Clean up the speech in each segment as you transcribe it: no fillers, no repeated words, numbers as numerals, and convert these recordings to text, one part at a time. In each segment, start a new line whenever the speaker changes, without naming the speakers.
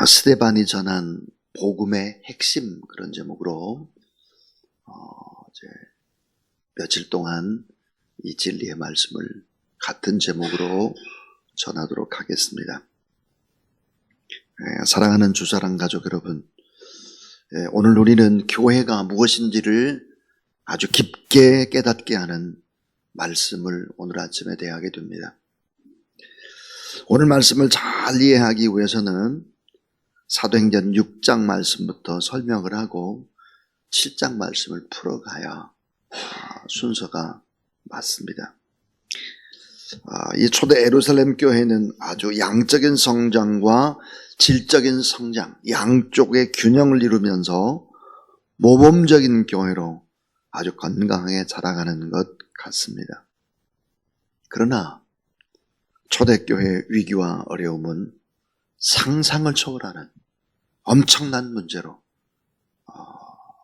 스데반이 전한 복음의 핵심, 그런 제목으로 이제 며칠 동안 이 진리의 말씀을 같은 제목으로 전하도록 하겠습니다. 사랑하는 주사랑 가족 여러분, 오늘 우리는 교회가 무엇인지를 아주 깊게 깨닫게 하는 말씀을 오늘 아침에 대하게 됩니다. 오늘 말씀을 잘 이해하기 위해서는 사도행전 6장 말씀부터 설명을 하고 7장 말씀을 풀어가야 순서가 맞습니다. 이 초대 예루살렘 교회는 아주 양적인 성장과 질적인 성장, 양쪽의 균형을 이루면서 모범적인 교회로 아주 건강하게 자라가는 것 같습니다. 그러나 초대교회의 위기와 어려움은 상상을 초월하는 엄청난 문제로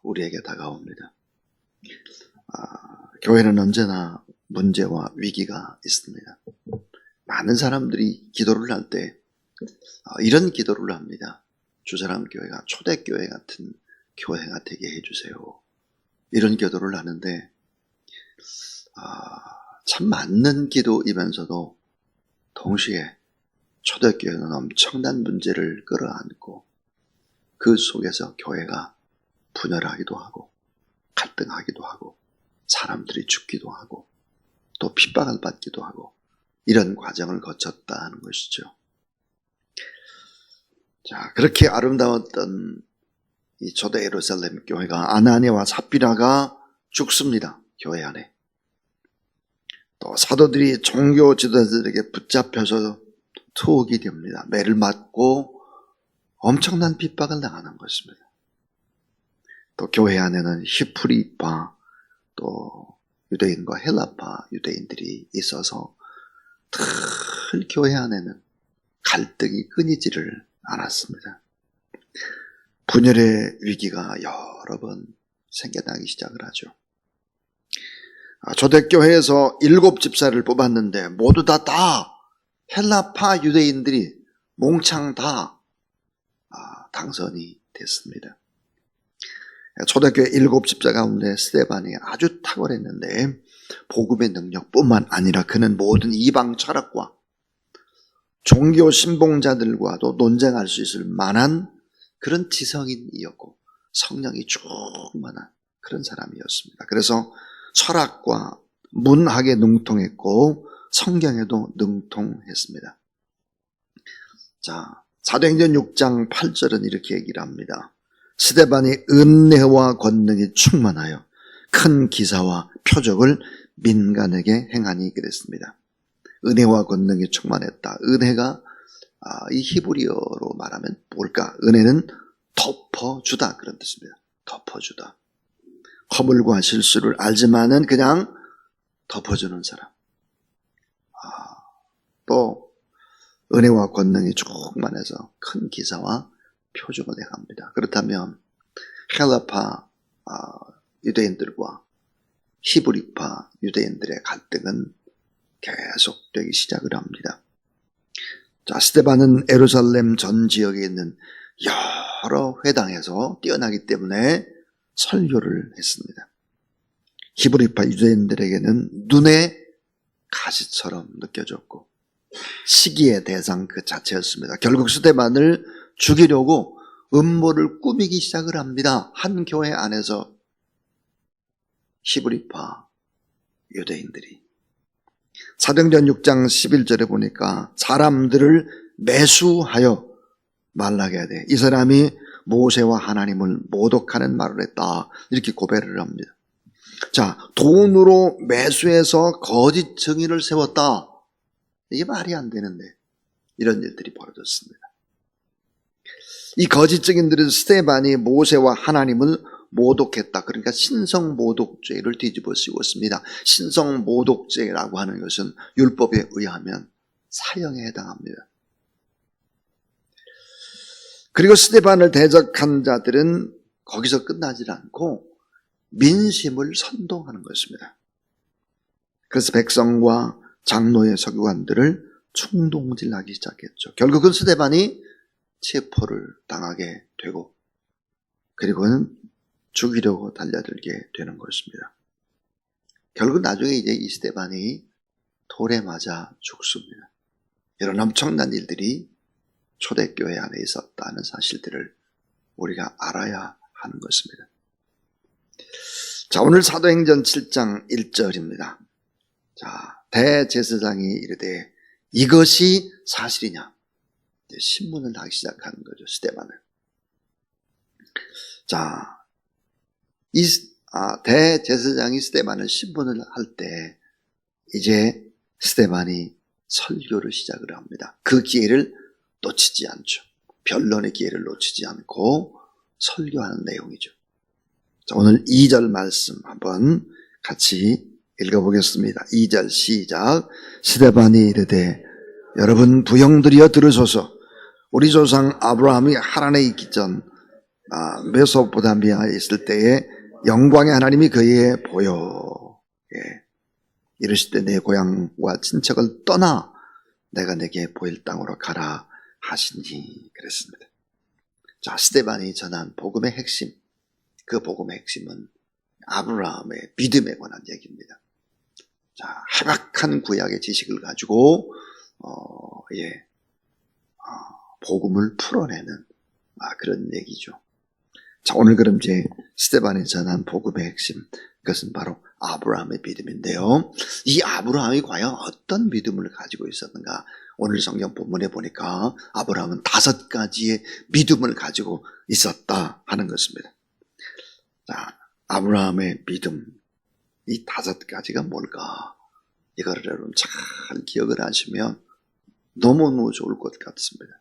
우리에게 다가옵니다. 교회는 언제나 문제와 위기가 있습니다. 많은 사람들이 기도를 할 때 이런 기도를 합니다. 주사람 교회가 초대교회 같은 교회가 되게 해주세요. 이런 기도를 하는데 참 맞는 기도이면서도 동시에 초대교회는 엄청난 문제를 끌어안고 그 속에서 교회가 분열하기도 하고 갈등하기도 하고 사람들이 죽기도 하고 또 핍박을 받기도 하고 이런 과정을 거쳤다는 것이죠. 자, 그렇게 아름다웠던 이 초대 예루살렘 교회가 아나니아와 삽비라가 죽습니다. 교회 안에. 또 사도들이 종교 지도자들에게 붙잡혀서 투옥이 됩니다. 매를 맞고 엄청난 핍박을 당하는 것입니다. 또 교회 안에는 히브리파 또 유대인과 헬라파 유대인들이 있어서 늘 교회 안에는 갈등이 끊이지를 않았습니다. 분열의 위기가 여러 번 생겨나기 시작을 하죠. 초대교회에서 7집사를 뽑았는데 모두 다 헬라파 유대인들이 몽창 다 당선이 됐습니다. 초대교회 7집사 가운데 스데반이 아주 탁월했는데 복음의 능력뿐만 아니라 그는 모든 이방 철학과 종교 신봉자들과도 논쟁할 수 있을 만한 그런 지성인이었고 성령이 충만한 그런 사람이었습니다. 그래서 철학과 문학에 능통했고 성경에도 능통했습니다. 자, 사도행전 6장 8절은 이렇게 얘기를 합니다. 스데반이 은혜와 권능이 충만하여 큰 기사와 표적을 민간에게 행하니 그랬습니다. 은혜와 권능이 충만했다. 은혜가 이 히브리어로 말하면 뭘까? 은혜는 덮어주다 그런 뜻입니다. 덮어주다. 허물과 실수를 알지만은 그냥 덮어주는 사람. 또 은혜와 권능이 충만해서 큰 기사와 표적을 행합니다. 그렇다면 헬라파 유대인들과 히브리파 유대인들의 갈등은 계속되기 시작을 합니다. 자, 스데반은 예루살렘 전 지역에 있는 여러 회당에서 뛰어나기 때문에 설교를 했습니다. 히브리파 유대인들에게는 눈의 가시처럼 느껴졌고 시기의 대상 그 자체였습니다. 결국 스데반을 죽이려고 음모를 꾸미기 시작을 합니다. 한 교회 안에서 히브리파 유대인들이. 사도행전 6장 11절에 보니까 사람들을 매수하여 말라게 하되 이 사람이 모세와 하나님을 모독하는 말을 했다. 이렇게 고백을 합니다. 자, 돈으로 매수해서 거짓 증인을 세웠다. 이게 말이 안 되는데 이런 일들이 벌어졌습니다. 이 거짓 증인들은 스데반이 모세와 하나님을 모독했다. 그러니까 신성모독죄를 뒤집어 씌웠습니다. 신성모독죄라고 하는 것은 율법에 의하면 사형에 해당합니다. 그리고 스데반을 대적한 자들은 거기서 끝나지 않고 민심을 선동하는 것입니다. 그래서 백성과 장로의 서기관들을 충동질하기 시작했죠. 결국은 스데반이 체포를 당하게 되고 그리고는 죽이려고 달려들게 되는 것입니다. 결국 나중에 이제 이 스데반이 돌에 맞아 죽습니다. 이런 엄청난 일들이 초대교회 안에 있었다는 사실들을 우리가 알아야 하는 것입니다. 자, 오늘 사도행전 7장 1절입니다. 자, 대제사장이 이르되 이것이 사실이냐? 이제 신문을 하기 시작하는 거죠, 스데반을. 자, 대제사장이 스데반을 신문을 할 때 이제 스데반이 설교를 시작을 합니다. 그 기회를 놓치지 않죠. 변론의 기회를 놓치지 않고 설교하는 내용이죠. 자, 오늘 2절 말씀 한번 같이 읽어보겠습니다. 2절 시작. 스데반이 이르되 여러분 부형들이여 들으소서. 우리 조상 아브라함이 하란에 있기 전 메소포타미아에 있을 때에 영광의 하나님이 그에게 보여 이르실 때 내 고향과 친척을 떠나 내가 내게 보일 땅으로 가라 하시니 그랬습니다. 자, 스데반이 전한 복음의 핵심, 그 복음의 핵심은 아브라함의 믿음에 관한 얘기입니다. 자, 해박한 구약의 지식을 가지고 복음을 풀어내는 그런 얘기죠. 자, 오늘 그럼 이제 스데반이 전한 복음의 핵심, 그것은 바로 아브라함의 믿음인데요. 이 아브라함이 과연 어떤 믿음을 가지고 있었는가? 오늘 성경 본문에 보니까 아브라함은 5가지의 믿음을 가지고 있었다 하는 것입니다. 자, 아브라함의 믿음, 이 5가지가 뭘까? 이거를 여러분 잘 기억을 하시면 너무너무 좋을 것 같습니다.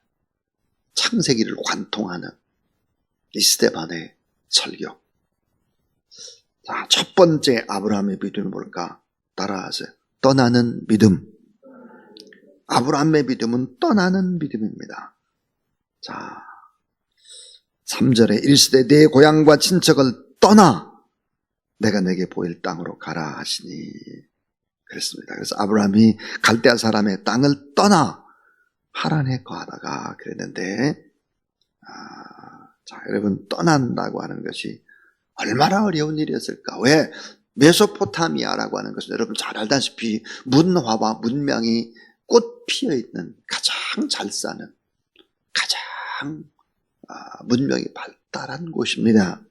창세기를 관통하는 이 스데반의 설교. 자, 첫 번째 아브라함의 믿음이 뭘까? 따라하세요. 떠나는 믿음. 아브라함의 믿음은 떠나는 믿음입니다. 자, 3절에 이르시되 내 고향과 친척을 떠나 내가 내게 보일 땅으로 가라 하시니 그랬습니다. 그래서 아브라함이 갈대아 사람의 땅을 떠나 하란에 거하다가 그랬는데 자, 여러분 떠난다고 하는 것이 얼마나 어려운 일이었을까? 왜? 메소포타미아라고 하는 것은 여러분 잘 알다시피 문화와 문명이 꽃 피어있는 가장 잘 사는 가장 문명이 발달한 곳입니다.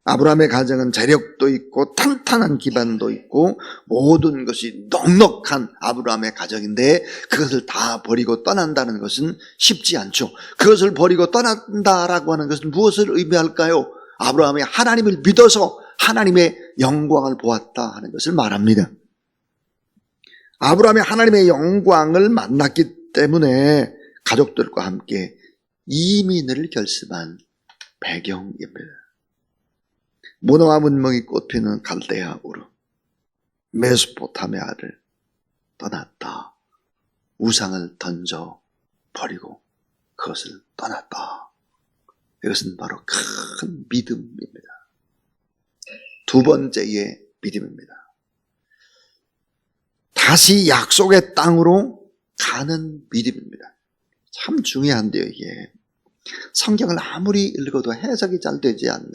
아브라함의 가정은 재력도 있고 탄탄한 기반도 있고 모든 것이 넉넉한 아브라함의 가정인데 그것을 다 버리고 떠난다는 것은 쉽지 않죠. 그것을 버리고 떠난다라고 하는 것은 무엇을 의미할까요? 아브라함이 하나님을 믿어서 하나님의 영광을 보았다 하는 것을 말합니다. 아브라함이 하나님의 영광을 만났기 때문에 가족들과 함께 이민을 결심한 배경입니다. 문화와 문명이 꽃피는 갈대아 우르, 메소포타미아를 떠났다. 우상을 던져 버리고 그것을 떠났다. 이것은 바로 큰 믿음입니다. 두 번째의 믿음입니다. 다시 약속의 땅으로 가는 믿음입니다. 참 중요한데요, 이게. 성경을 아무리 읽어도 해석이 잘 되지 않는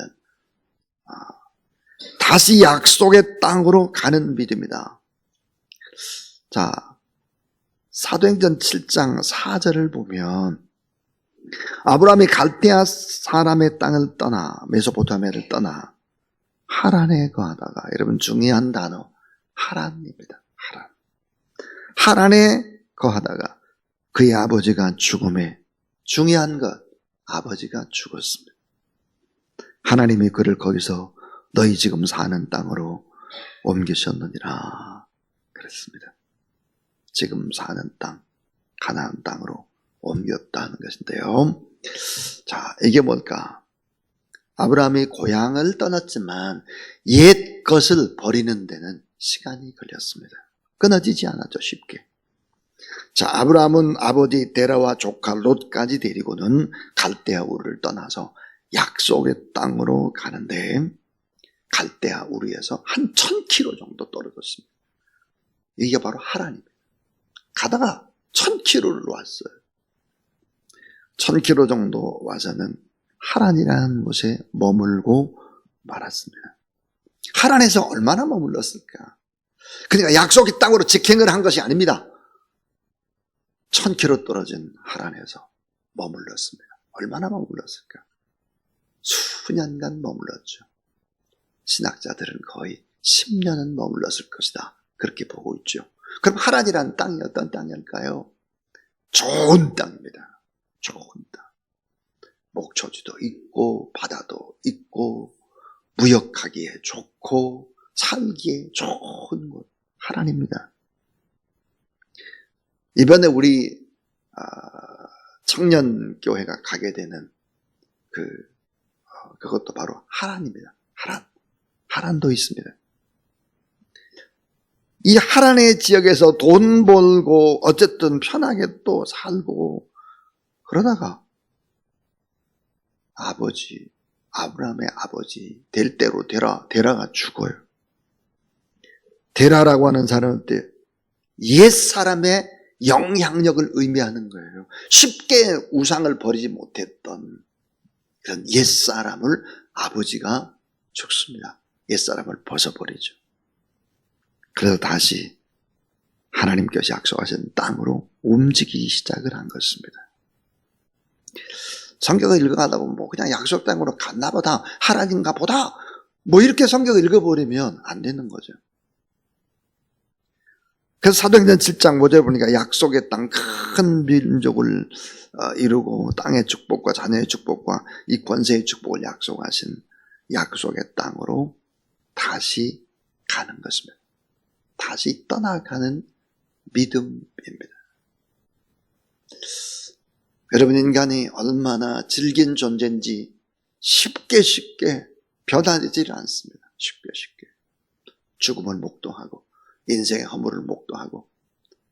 다시 약속의 땅으로 가는 믿음이다. 자, 사도행전 7장 4절을 보면 아브라함이 갈대아 사람의 땅을 떠나 메소포타미아를 떠나 하란에 거하다가 여러분 중요한 단어 하란입니다. 하란에 거하다가 그의 아버지가 죽음에 중요한 것 아버지가 죽었습니다. 하나님이 그를 거기서 너희 지금 사는 땅으로 옮기셨느니라 그랬습니다. 지금 사는 땅 가나안 땅으로 옮겼다는 것인데요. 자, 이게 뭘까? 아브라함이 고향을 떠났지만 옛 것을 버리는 데는 시간이 걸렸습니다. 끊어지지 않았죠, 쉽게. 자, 아브라함은 아버지 데라와 조카 롯까지 데리고는 갈대아 우르를 떠나서 약속의 땅으로 가는데 갈대아 우르에서 한 1000km 정도 떨어졌습니다. 이게 바로 하란입니다. 가다가 1000km를 왔어요. 1000km 정도 와서는 하란이라는 곳에 머물고 말았습니다. 하란에서 얼마나 머물렀을까? 그러니까 약속의 땅으로 직행을 한 것이 아닙니다. 1000km 떨어진 하란에서 머물렀습니다. 얼마나 머물렀을까? 수년간 머물렀죠. 신학자들은 거의 10년은 머물렀을 것이다, 그렇게 보고 있죠. 그럼 하란이라는 땅이 어떤 땅일까요? 좋은 땅입니다. 좋은 땅. 목초지도 있고 바다도 있고 무역하기에 좋고 살기에 좋은 곳, 하란입니다. 이번에 우리 청년교회가 가게 되는 그것도 바로 하란입니다. 하란도 있습니다. 이 하란의 지역에서 돈 벌고 어쨌든 편하게 또 살고 그러다가 아브라함의 아버지 될 대로 데라가 죽어요. 데라라고 하는 사람은 옛사람의 영향력을 의미하는 거예요. 쉽게 우상을 버리지 못했던 그런 옛사람을 아버지가 죽습니다. 옛사람을 벗어버리죠. 그래서 다시 하나님께서 약속하신 땅으로 움직이기 시작을 한 것입니다. 성경을 읽어가다 보면 그냥 약속 땅으로 갔나 보다, 하란인가 보다, 이렇게 성경을 읽어버리면 안 되는 거죠. 그래서 사도행전 7장 5절에 보니까 약속의 땅, 큰 민족을 이루고 땅의 축복과 자녀의 축복과 이 권세의 축복을 약속하신 약속의 땅으로 다시 가는 것입니다. 다시 떠나가는 믿음입니다. 여러분, 인간이 얼마나 질긴 존재인지 쉽게 변하지를 않습니다. 쉽게 죽음을 목도하고 인생의 허물을 목도하고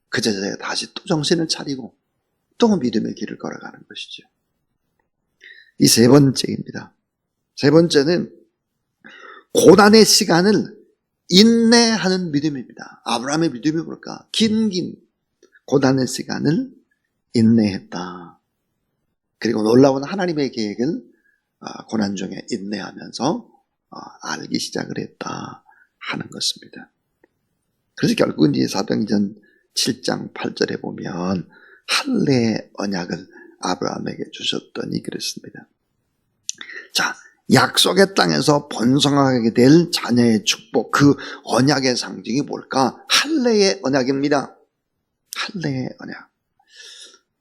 그 제자에 다시 또 정신을 차리고 또 믿음의 길을 걸어가는 것이죠. 이 세 번째입니다. 세 번째는 고난의 시간을 인내하는 믿음입니다. 아브라함의 믿음이 뭘까? 긴 고난의 시간을 인내했다. 그리고 놀라운 하나님의 계획을 고난 중에 인내하면서 알기 시작을 했다 하는 것입니다. 그래서 결국은 이 사도행전 7장 8절에 보면 할례의 언약을 아브라함에게 주셨더니 그랬습니다. 자, 약속의 땅에서 번성하게 될 자녀의 축복, 그 언약의 상징이 뭘까? 할례의 언약입니다. 할례의 언약.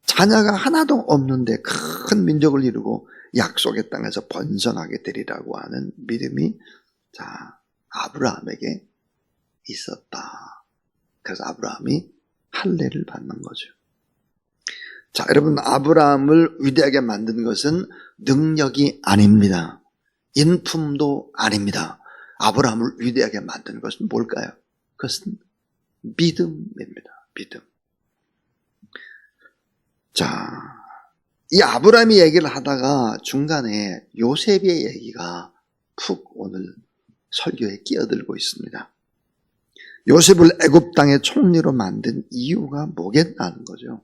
자녀가 하나도 없는데 큰 민족을 이루고 약속의 땅에서 번성하게 되리라고 하는 믿음이 아브라함에게 있었다. 그래서 아브라함이 할례를 받는 거죠. 자, 여러분, 아브라함을 위대하게 만든 것은 능력이 아닙니다. 인품도 아닙니다. 아브라함을 위대하게 만든 것은 뭘까요? 그것은 믿음입니다. 믿음. 자, 이 아브라함이 얘기를 하다가 중간에 요셉의 얘기가 푹 오늘 설교에 끼어들고 있습니다. 요셉을 애굽 땅의 총리로 만든 이유가 뭐겠다는 거죠.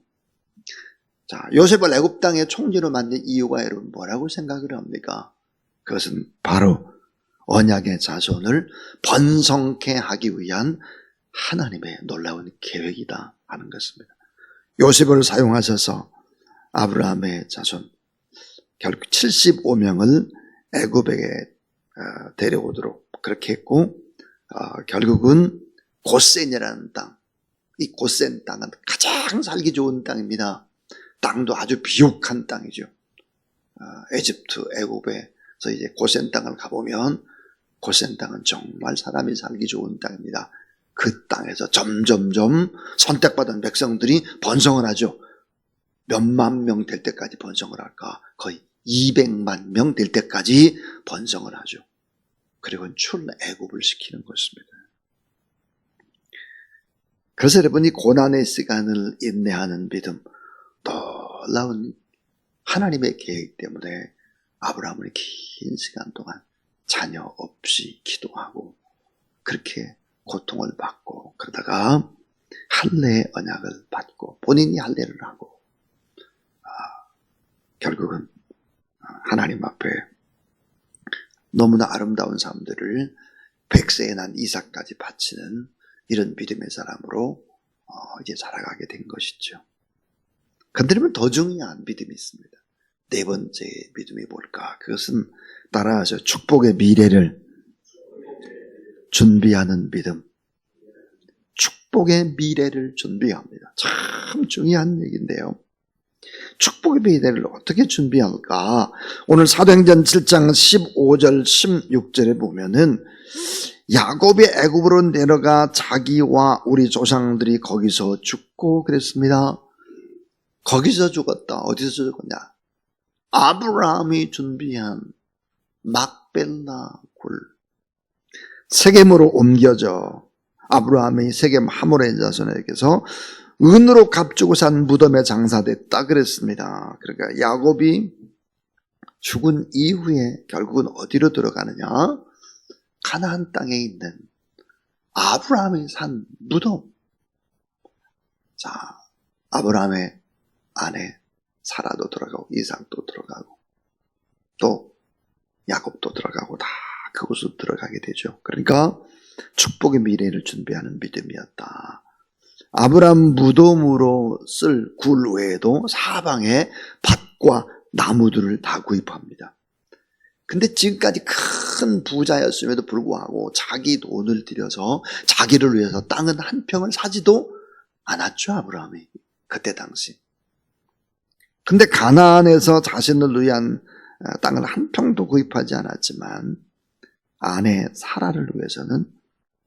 자, 요셉을 애굽 땅의 총리로 만든 이유가 여러분 뭐라고 생각을 합니까? 그것은 바로 언약의 자손을 번성케 하기 위한 하나님의 놀라운 계획이다 하는 것입니다. 요셉을 사용하셔서 아브라함의 자손 결국 75명을 애굽에게 데려오도록 그렇게 했고 결국은 고센이라는 땅, 이 고센 땅은 가장 살기 좋은 땅입니다. 땅도 아주 비옥한 땅이죠. 에집트, 애굽에서 이제 고센 땅을 가보면 고센 땅은 정말 사람이 살기 좋은 땅입니다. 그 땅에서 점점점 선택받은 백성들이 번성을 하죠. 몇만 명 될 때까지 번성을 할까? 거의 200만 명 될 때까지 번성을 하죠. 그리고 출애굽을 시키는 것입니다. 그래서 여러분이 고난의 시간을 인내하는 믿음, 놀라운 하나님의 계획 때문에 아브라함은 긴 시간 동안 자녀 없이 기도하고 그렇게 고통을 받고 그러다가 할례의 언약을 받고 본인이 할례를 하고 결국은 하나님 앞에 너무나 아름다운 삶들을 100세에 난 이삭까지 바치는 이런 믿음의 사람으로 이제 살아가게 된 것이죠. 그런데 더 중요한 믿음이 있습니다. 네 번째 믿음이 뭘까? 그것은 따라하셔. 축복의 미래를 준비하는 믿음. 축복의 미래를 준비합니다. 참 중요한 얘기인데요. 축복의 미래를 어떻게 준비할까? 오늘 사도행전 7장 15절 16절에 보면은 야곱이 애굽으로 내려가 자기와 우리 조상들이 거기서 죽고 그랬습니다. 거기서 죽었다. 어디서 죽었냐? 아브라함이 준비한 막벨라 굴. 세겜으로 옮겨져 아브라함이 세겜 하몰의 자손에게서 은으로 값주고 산 무덤에 장사됐다 그랬습니다. 그러니까 야곱이 죽은 이후에 결국은 어디로 들어가느냐? 가나안 땅에 있는 아브라함이 산 무덤. 자, 아브라함의 아내 사라도 들어가고 이삭도 들어가고 또 야곱도 들어가고 다 그곳으로 들어가게 되죠. 그러니까 축복의 미래를 준비하는 믿음이었다. 아브라함 무덤으로 쓸 굴 외에도 사방에 밭과 나무들을 다 구입합니다. 근데 지금까지 큰 부자였음에도 불구하고 자기 돈을 들여서 자기를 위해서 땅은 한 평을 사지도 않았죠, 아브라함이. 그때 당시. 근데 가나안에서 자신을 위한 땅을 한 평도 구입하지 않았지만 아내 사라를 위해서는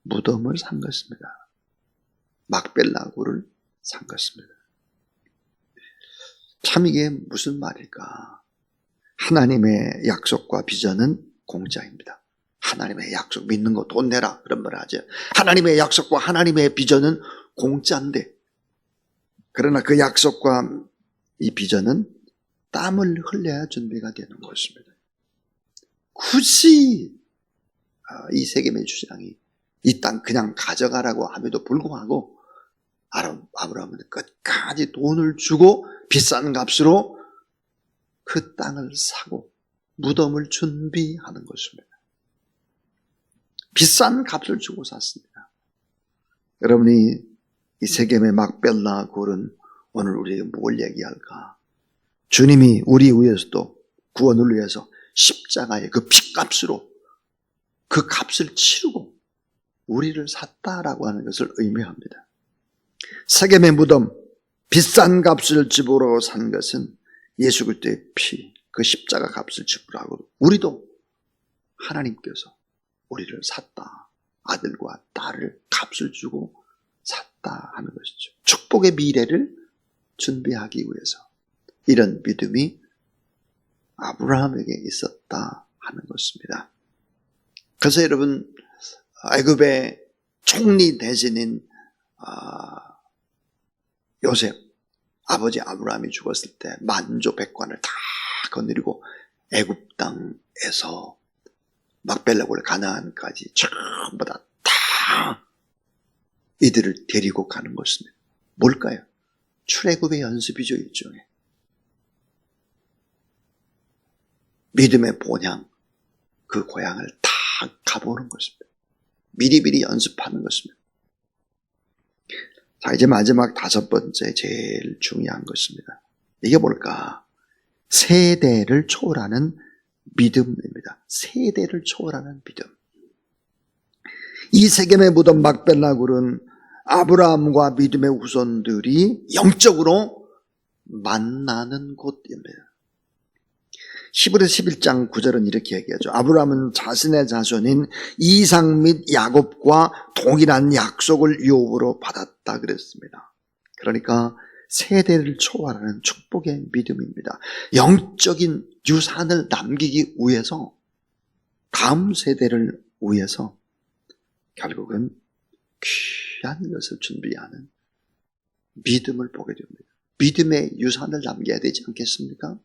무덤을 산 것입니다. 막벨라굴을 산 것입니다. 참 이게 무슨 말일까? 하나님의 약속과 비전은 공짜입니다. 하나님의 약속 믿는 거 돈 내라 그런 말 하죠. 하나님의 약속과 하나님의 비전은 공짜인데 그러나 그 약속과 이 비전은 땀을 흘려야 준비가 되는 것입니다. 굳이 이 세겜의 주장이 이 땅 그냥 가져가라고 함에도 불구하고 아브라함은 끝까지 돈을 주고 비싼 값으로 그 땅을 사고 무덤을 준비하는 것입니다. 비싼 값을 주고 샀습니다. 여러분이 이 세겜의 막벨라 굴은 오늘 우리에게 뭘 얘기할까? 주님이 우리 위해서도 구원을 위해서 십자가의 그 피값으로 그 값을 치르고 우리를 샀다라고 하는 것을 의미합니다. 세겜의 무덤, 비싼 값을 지불하고 산 것은 예수 그리스도의 피, 그 십자가 값을 지불하고 우리도 하나님께서 우리를 샀다. 아들과 딸을 값을 주고 샀다 하는 것이죠. 축복의 미래를 준비하기 위해서 이런 믿음이 아브라함에게 있었다 하는 것입니다. 그래서 여러분 애굽의 총리 대신인 요셉 아버지 아브라함이 죽었을 때 만조 백관을 다 거느리고 애굽 땅에서 막벨라굴 가나안까지 전부 다 이들을 데리고 가는 것입니다. 뭘까요? 출애굽의 연습이죠. 일종의 믿음의 본향, 그 고향을 다 가보는 것입니다. 미리미리 연습하는 것입니다. 자, 이제 마지막 다섯 번째 제일 중요한 것입니다. 이게 뭘까? 세대를 초월하는 믿음입니다. 세대를 초월하는 믿음. 이 세겜의 무덤 막벨라굴은 아브라함과 믿음의 후손들이 영적으로 만나는 곳입니다. 히브리서 11장 9절은 이렇게 얘기하죠. 아브라함은 자신의 자손인 이삭 및 야곱과 동일한 약속을 유업으로 받았다 그랬습니다. 그러니까 세대를 초월하는 축복의 믿음입니다. 영적인 유산을 남기기 위해서 다음 세대를 위해서 결국은 귀한 것을 준비하는 믿음을 보게 됩니다. 믿음의 유산을 남겨야 되지 않겠습니까?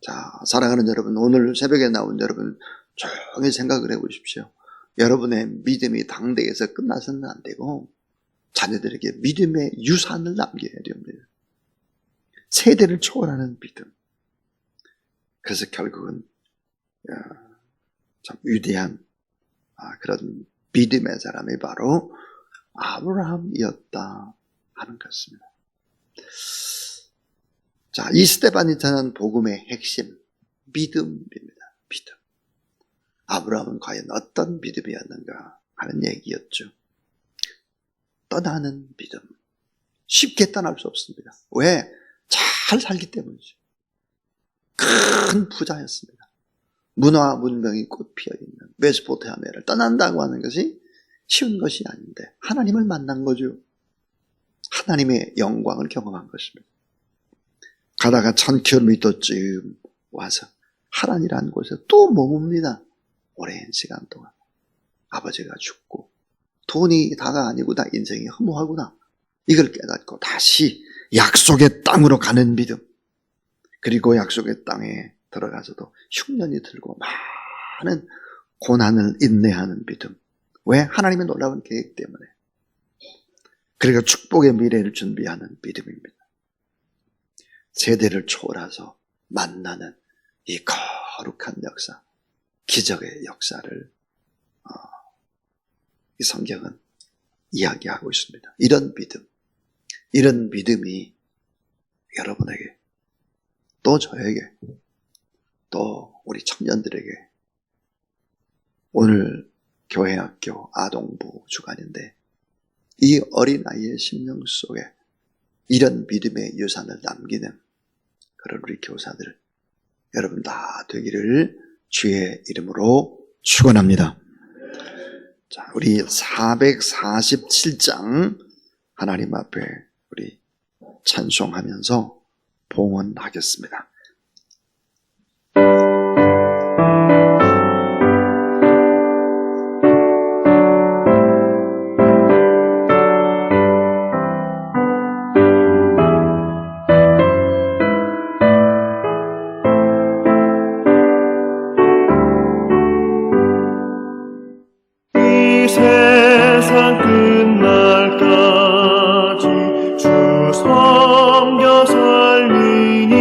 자, 사랑하는 여러분, 오늘 새벽에 나온 여러분 조용히 생각을 해보십시오. 여러분의 믿음이 당대에서 끝나서는 안 되고 자녀들에게 믿음의 유산을 남겨야 됩니다. 세대를 초월하는 믿음. 그래서 결국은 참 위대한 그런 믿음의 사람이 바로 아브라함이었다 하는 것입니다. 자, 이 스데반이 전한 복음의 핵심, 믿음입니다. 믿음. 아브라함은 과연 어떤 믿음이었는가 하는 얘기였죠. 떠나는 믿음. 쉽게 떠날 수 없습니다. 왜? 잘 살기 때문이죠. 큰 부자였습니다. 문화 문명이 꽃 피어있는 메소포타미아를 떠난다고 하는 것이 쉬운 것이 아닌데 하나님을 만난 거죠. 하나님의 영광을 경험한 것입니다. 가다가 1000km쯤 와서 하란이라는 곳에 또 머뭅니다. 오랜 시간 동안. 아버지가 죽고 돈이 다가 아니고 다 인생이 허무하구나. 이걸 깨닫고 다시 약속의 땅으로 가는 믿음. 그리고 약속의 땅에 들어가서도 흉년이 들고 많은 고난을 인내하는 믿음. 왜? 하나님의 놀라운 계획 때문에. 그리고 축복의 미래를 준비하는 믿음입니다. 세대를 초월해서 만나는 이 거룩한 역사, 기적의 역사를 이 성경은 이야기하고 있습니다. 이런 믿음이 여러분에게 또 저에게 또 우리 청년들에게 오늘 교회학교 아동부 주간인데 이 어린아이의 심령 속에 이런 믿음의 유산을 남기는 그런 우리 교사들 여러분 다 되기를 주의 이름으로 축원합니다. 자, 우리 447장 하나님 앞에 우리 찬송하면서 봉헌하겠습니다.
세상 끝날까지 주 섬겨 살리니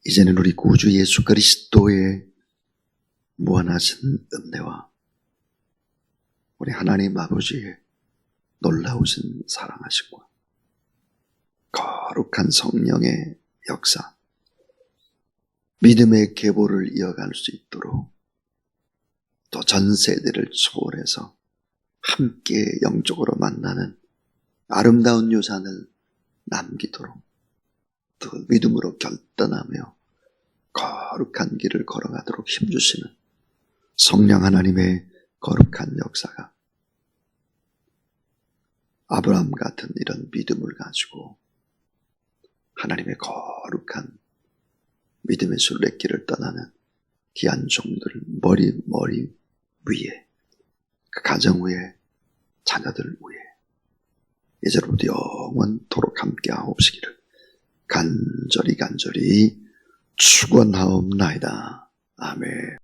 이제는 우리 구주 예수 그리스도의 무한하신 은혜와 우리 하나님 아버지의 놀라우신 사랑하심과 거룩한 성령의 역사, 믿음의 계보를 이어갈 수 있도록 또 전 세대를 초월해서 함께 영적으로 만나는 아름다운 유산을 남기도록 또 믿음으로 결단하며 거룩한 길을 걸어가도록 힘주시는 성령 하나님의 거룩한 역사가 아브라함 같은 이런 믿음을 가지고 하나님의 거룩한 믿음의 순례길을 떠나는 귀한 종들 머리 위에 그 가정 위에 자녀들 위에 이제로부터 영원토록 함께 하옵시기를 간절히 축원하옵나이다. 아멘.